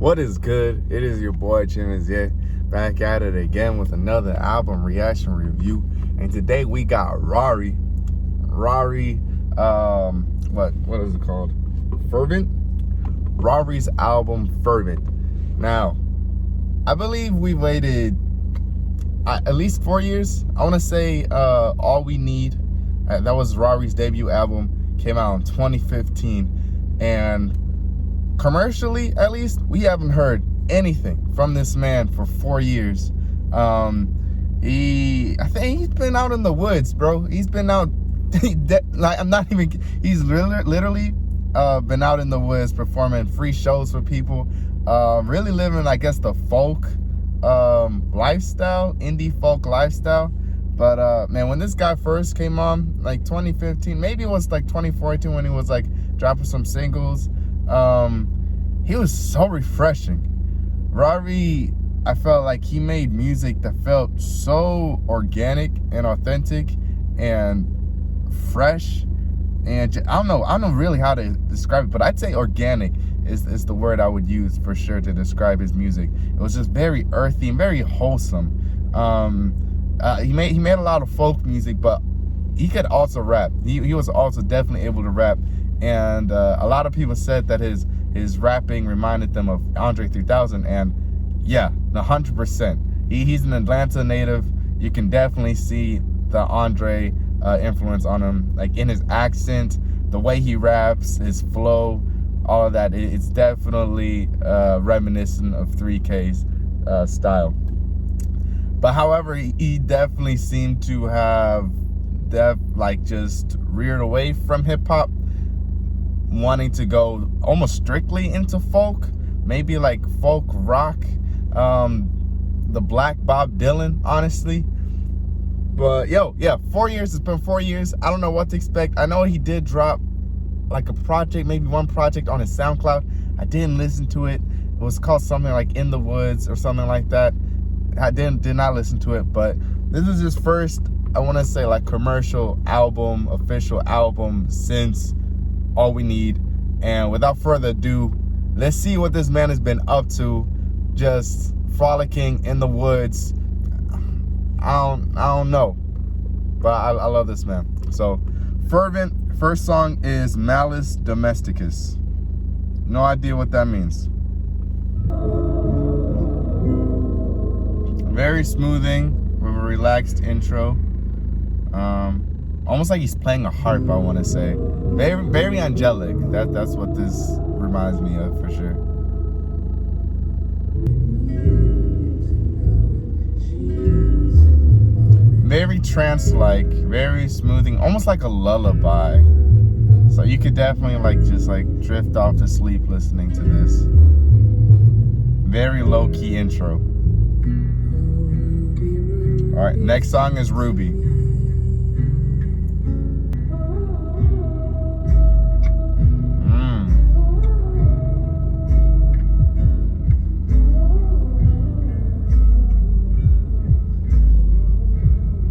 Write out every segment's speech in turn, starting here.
What is good? It is your boy Chimezie back at it again with another album reaction review. And today we got Raury. What is it called? Fervent? Raury's album Fervent. Now, I believe we waited at least 4 years. I want to say All We Need. That was Raury's debut album. Came out in 2015. And commercially, at least, we haven't heard anything from this man for 4 years. I think he's been out in the woods, bro. He's been out. He's literally been out in the woods performing free shows for people. Really living, I guess, the folk lifestyle, indie folk lifestyle. But man, when this guy first came on, like 2015, maybe it was like 2014 when he was like dropping some singles. He was so refreshing. Raury, I felt like he made music that felt so organic and authentic and fresh. And I don't know really how to describe it, but I'd say organic is the word I would use for sure to describe his music. It was just very earthy and very wholesome. He made a lot of folk music, but he could also rap. He was also definitely able to rap. And a lot of people said that his rapping reminded them of Andre 3000, and yeah, 100%. He's an Atlanta native. You can definitely see the Andre influence on him, like in his accent, the way he raps, his flow, all of that. It's definitely reminiscent of 3K's style. But however, he definitely seemed to have just reared away from hip hop, wanting to go almost strictly into folk, maybe like folk rock, the Black Bob Dylan, honestly. But yeah, 4 years. It's been 4 years. I don't know what to expect. I know he did drop like a project, maybe one project on his SoundCloud. I didn't listen to it. It was called something like In the Woods or something like that. I did not listen to it, but this is his first, I want to say, like commercial album, official album since All We Need. And without further ado, let's see what this man has been up to, just frolicking in the woods. I don't know, but I love this man. So Fervent, first song is Malice Domesticus. No idea what that means. Very smoothing with a relaxed intro. Almost like he's playing a harp, I want to say. Very, very angelic. That's what this reminds me of for sure. Very trance-like, very smoothing, almost like a lullaby. So you could definitely just drift off to sleep listening to this. Very low-key intro. All right, next song is Ruby.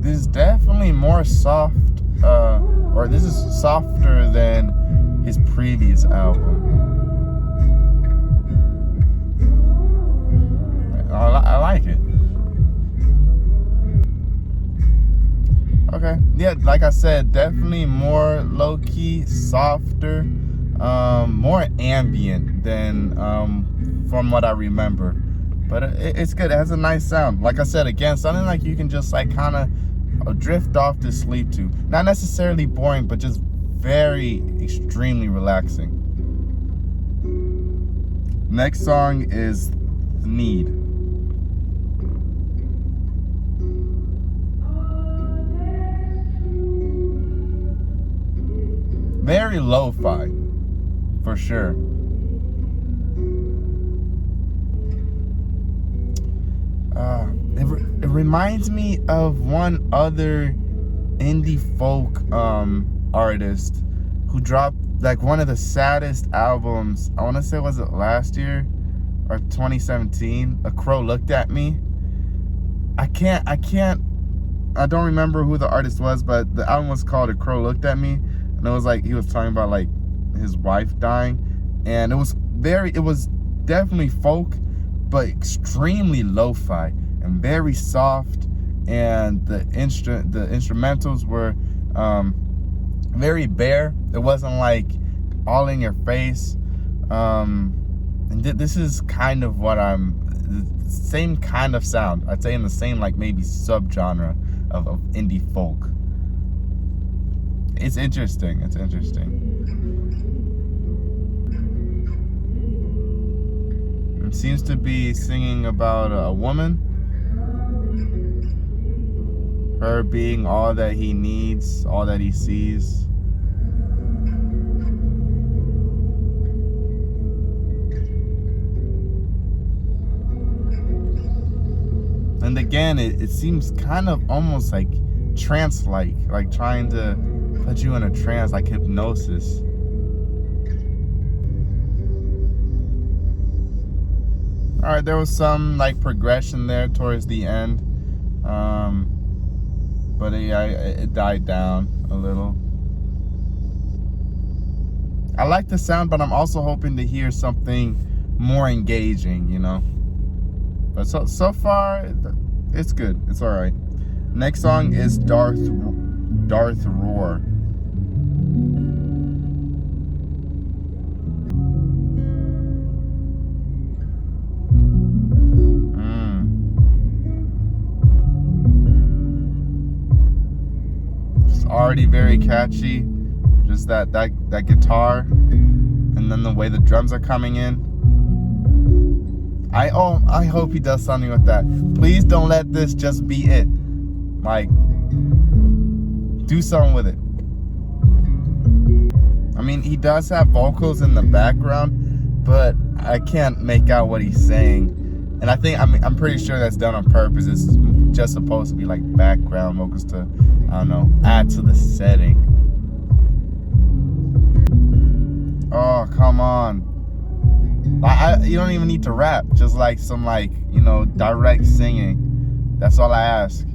This is definitely more soft, or this is softer than his previous album. I like it. Okay, yeah, like I said, definitely more low-key, softer, more ambient than from what I remember. But it's good. It has a nice sound. Like I said, again, something like you can just kind of drift off to sleep to. Not necessarily boring, but just very extremely relaxing. Next song is Need. Very lo-fi, for sure. It reminds me of one other indie folk artist who dropped like one of the saddest albums. I want to say, was it last year or 2017? A Crow Looked at Me. I don't remember who the artist was, but the album was called A Crow Looked at Me. And it was like he was talking about like his wife dying, and it was definitely folk, but extremely lo-fi and very soft. And the instrumentals were very bare. It wasn't like all in your face. And this is kind of what the same kind of sound. I'd say in the same like maybe subgenre of indie folk. It's interesting. It's interesting. It seems to be singing about a woman. Her being all that he needs, all that he sees. And again, it seems kind of almost like trance-like trying to put you in a trance, like hypnosis. All right, there was some like progression there towards the end, but it died down a little. I like the sound, but I'm also hoping to hear something more engaging, you know. But so far, it's good. It's all right. Next song is Darth Roar. It's already very catchy. Just that guitar, and then the way the drums are coming in. I hope he does something with that. Please don't let this just be it. Like, do something with it. I mean, he does have vocals in the background, but I can't make out what he's saying. And I'm pretty sure that's done on purpose. It's just supposed to be like background vocals to, I don't know, add to the setting. Oh, come on. You don't even need to rap, just like some direct singing. That's all I ask.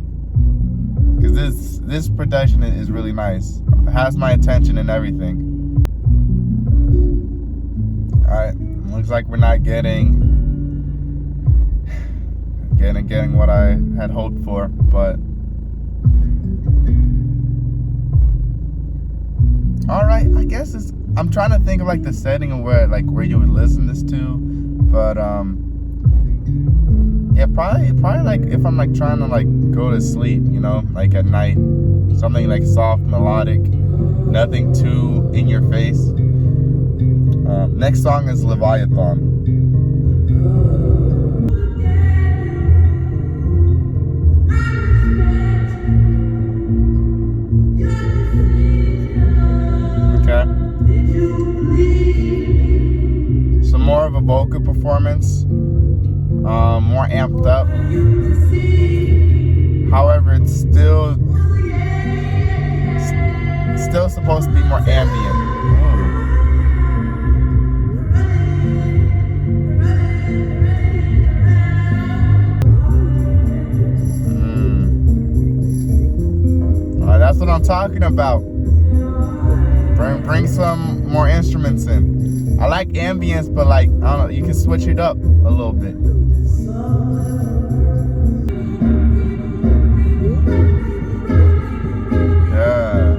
Because this production is really nice. It has my attention and everything. Alright, looks like we're not getting what I had hoped for, but alright, I guess I'm trying to think of like the setting of where you would listen this to, but yeah, probably like if I'm like trying to like go to sleep, you know, like at night, something like soft, melodic, nothing too in your face. Next song is Leviathan. Some more of a vocal performance, more amped up. However, it's still supposed to be more ambient. That's what I'm talking about. Bring some more instruments in. I like ambience, but like, I don't know, you can switch it up a little bit. Yeah.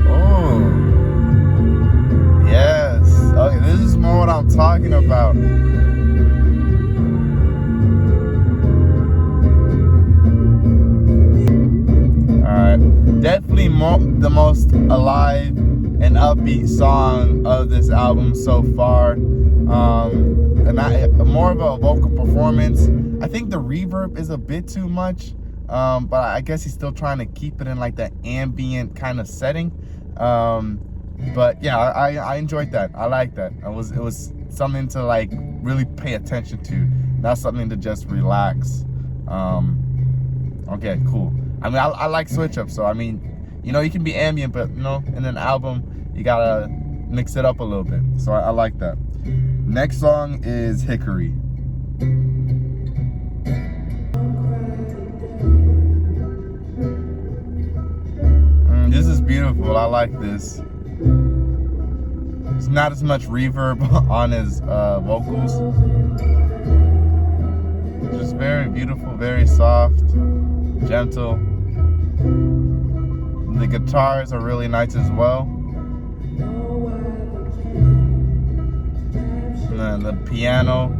Oh. Yes. Okay, this is more what I'm talking about. Definitely the most alive and upbeat song of this album so far. And more of a vocal performance. I think the reverb is a bit too much, but I guess he's still trying to keep it in like that ambient kind of setting. But yeah, I enjoyed that. I like that. It was something to like really pay attention to, not something to just relax. Okay, cool. I mean, I like switch up, so I mean, you know, you can be ambient, but you know, in an album, you gotta mix it up a little bit. So I like that. Next song is Chicory. This is beautiful. I like this. There's not as much reverb on his vocals. Just very beautiful, very soft, gentle. The guitars are really nice as well. And then the piano.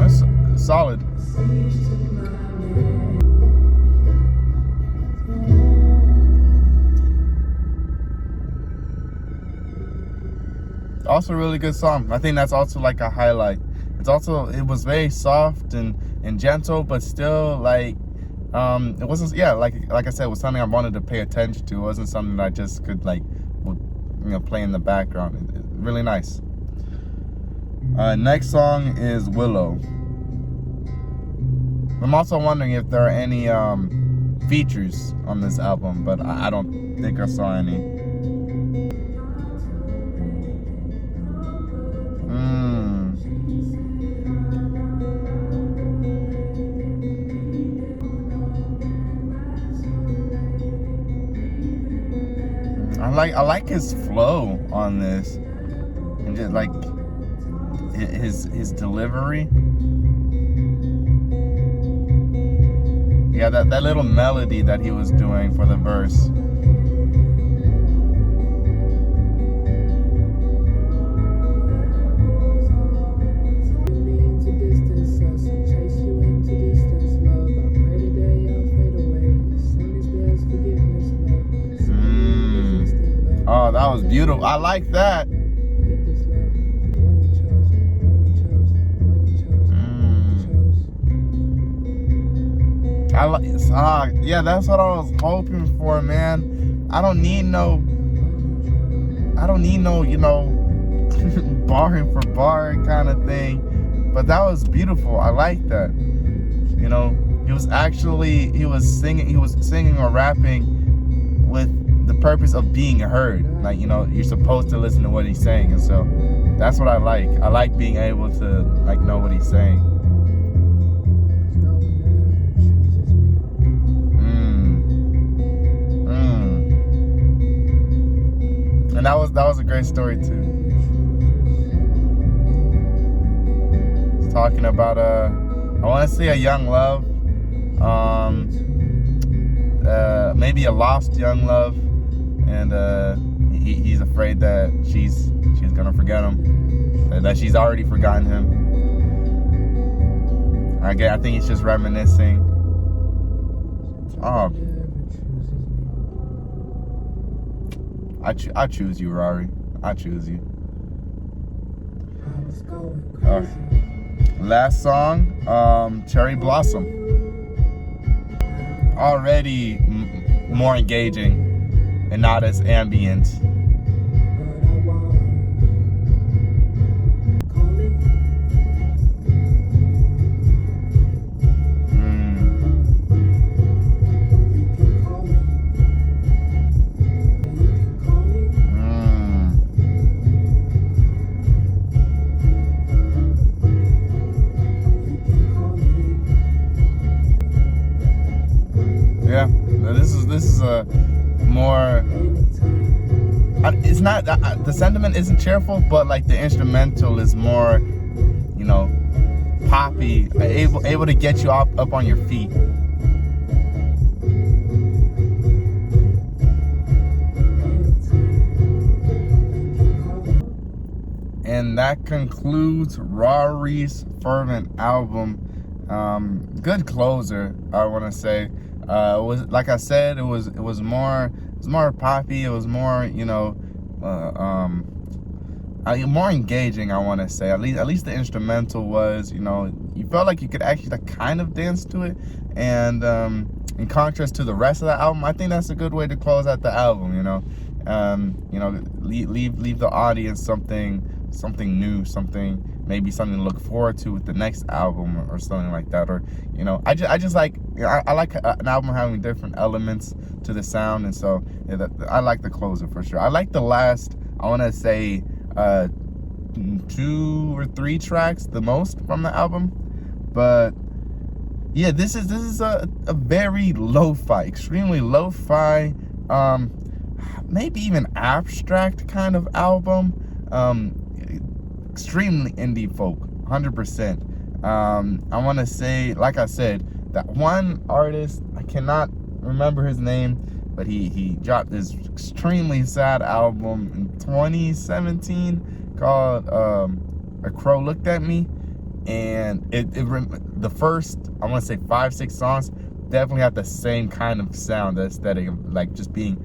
It's solid. Also a really good song. I think that's also like a highlight. It was very soft and gentle, but still like it wasn't, yeah, like I said, it was something I wanted to pay attention to. It wasn't something that I just could like, play in the background. Really nice. Next song is Willow. I'm also wondering if there are any features on this album, but I don't think I saw any. I like his flow on this, and just like his delivery. Yeah, that little melody that he was doing for the verse. Oh, that was beautiful. I like that. Yeah, that's what I was hoping for, man. I don't need no, bar for bar kind of thing. But that was beautiful. I like that. He was singing or rapping with the purpose of being heard. Like, you're supposed to listen to what he's saying, and so that's what I like. I like being able to like know what he's saying. And that was a great story too. It's talking about I want to say a young love, maybe a lost young love, and he's afraid that she's gonna forget him, that she's already forgotten him. I think he's just reminiscing. Oh, I choose you, Raury. I choose you. All right. Last song, Cherry Blossom. Already more engaging and not as ambient. Yeah, this is a more. It's not the sentiment isn't cheerful, but like the instrumental is more, poppy, able to get you up on your feet. And that concludes Raury's Fervent album. Good closer, I want to say. It was, like I said, it was more poppy. It was more, more engaging, I want to say. At least the instrumental was, you felt like you could actually kind of dance to it. And in contrast to the rest of the album, I think that's a good way to close out the album. Leave the audience something new, maybe something to look forward to with the next album or something like that. Or I just like, I like an album having different elements to the sound, and so I like the closer for sure. I like the last, I want to say 2 or 3 tracks the most from the album. But yeah, this is a very lo-fi, extremely lo-fi, maybe even abstract kind of album. Extremely indie folk, 100%. I want to say, like I said, that one artist, I cannot remember his name, but he dropped this extremely sad album in 2017 called A Crow Looked at Me, and the first, I want to say 5-6 songs definitely have the same kind of sound, the aesthetic of like just being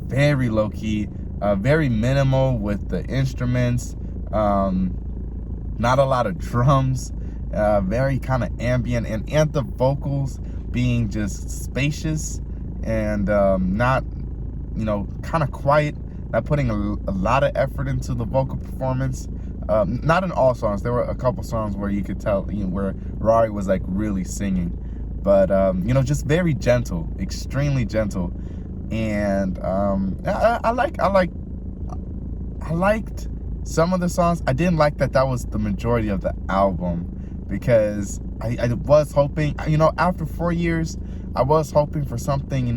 very low key, very minimal with the instruments, not a lot of drums, very kind of ambient, and the vocals being just spacious and not, kind of quiet, not putting a lot of effort into the vocal performance. Not in all songs. There were a couple songs where you could tell, where Raury was like really singing, but just very gentle, extremely gentle. And I liked some of the songs. I didn't like that was the majority of the album, because I was hoping, after 4 years, I was hoping for something,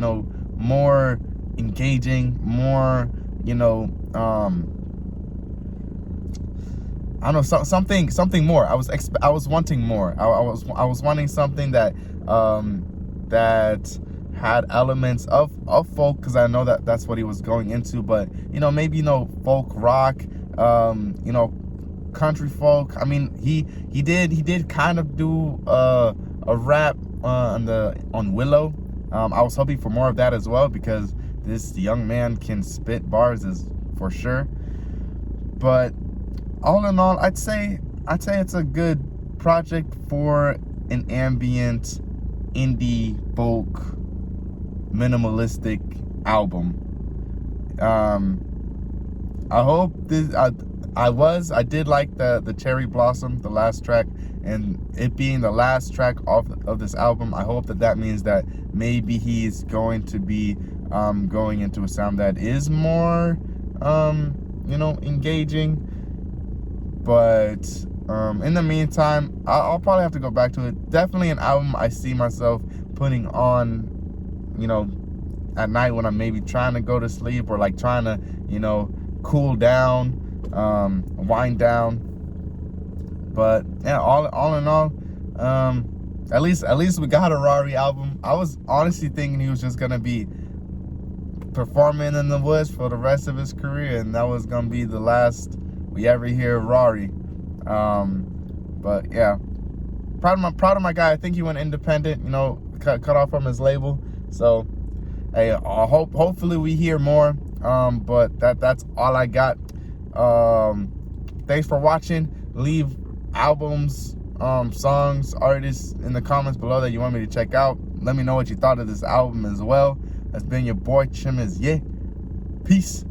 more engaging, more, I don't know, something more. I was wanting more. I was wanting something that that had elements of folk, because I know that's what he was going into, but maybe folk rock, country folk. I mean, he did kind of do a rap on Willow. I was hoping for more of that as well, because this young man can spit bars, is for sure. But all in all, I'd say it's a good project for an ambient, indie, folk, minimalistic album. I hope this. I did like the Cherry Blossom, the last track, and it being the last track of this album. I hope that means that maybe he's going to be going into a sound that is more engaging. But in the meantime, I'll probably have to go back to it. Definitely an album I see myself putting on, at night when I'm maybe trying to go to sleep, or like trying to, cool down, wind down. But yeah, all in all, at least we got a Raury album. I was honestly thinking he was just gonna be performing in the woods for the rest of his career, and that was gonna be the last we ever hear of Raury. But yeah, proud of my guy. I think he went independent, cut off from his label. So hey, hopefully we hear more. But that's all I got. Thanks for watching. Leave albums, songs, artists in the comments below that you want me to check out. Let me know what you thought of this album as well. That's been your boy Chimezie. Peace.